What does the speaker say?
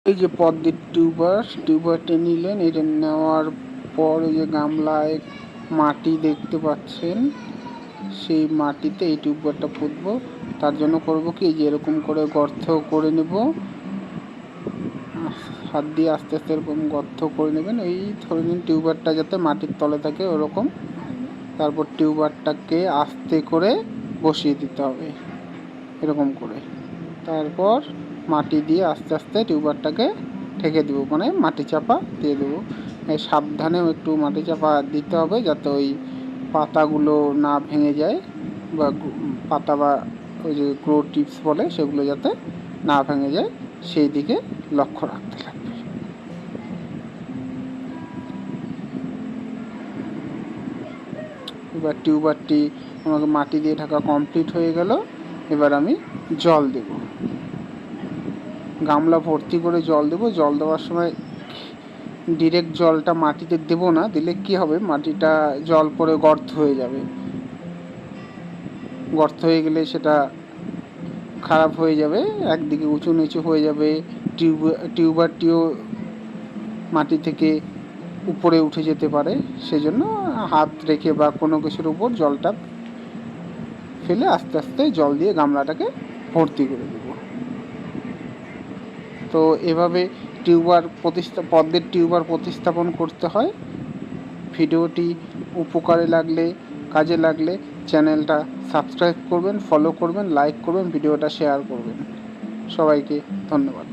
এই যে পদ্মের টিউবারটা নিলেন। এটা নেওয়ার পর এই যে গামলায় মাটি দেখতে পাচ্ছেন, সেই মাটিতে এই টিউবারটা পুঁতবো। তার জন্য করব কি, যে এরকম করে গর্ত করে নেব, হাত দিয়ে আস্তে আস্তে এরকম গর্ত করে নেবেন। এই ধরে নিন টিউবারটা যাতে মাটির তলে থাকে ওরকম। তারপর টিউবারটাকে আস্তে করে বসিয়ে দিতে হবে এরকম করে। তারপর মাটি দিয়ে আস্তে আস্তে টিউবারটাকে ঠেকে দেবো, মানে মাটি চাপা দিয়ে দেবো। সাবধানেও একটু মাটি চাপা দিতে হবে যাতে ওই পাতাগুলো না ভেঙে যায়, বা পাতা বা ওই যে গ্রো টিপস বলে সেগুলো যাতে না ভেঙে যায়, সেই দিকে লক্ষ্য রাখতে লাগবে। এবার টিউবারটি আমাকে মাটি দিয়ে ঢাকা কমপ্লিট হয়ে গেল। এবার আমি জল দেব, গামলা ভর্তি করে জল দেব। জল দেওয়ার সময় ডিরেক্ট জলটা মাটিতে দেব না, দিলে কি হবে, মাটিটা জল পরে গর্ত হয়ে যাবে। গর্ত হয়ে গেলে সেটা খারাপ হয়ে যাবে, একদিকে উঁচু নিচু হয়ে যাবে, টিউবারটিও মাটি থেকে উপরে উঠে যেতে পারে। সেজন্য হাত রেখে বা কোনো কিছুর উপর জলটা ফেলে আস্তে আস্তে জল দিয়ে গামলাটাকে ভর্তি করে দেব। তো এভাবে পদ্মের টিউবার প্রতিস্থাপন করতে হয়। ভিডিওটি উপকারে লাগলে, কাজে লাগলে চ্যানেলটা সাবস্ক্রাইব করবেন, ফলো করবেন, লাইক করবেন, ভিডিওটা শেয়ার করবেন। সবাইকে ধন্যবাদ।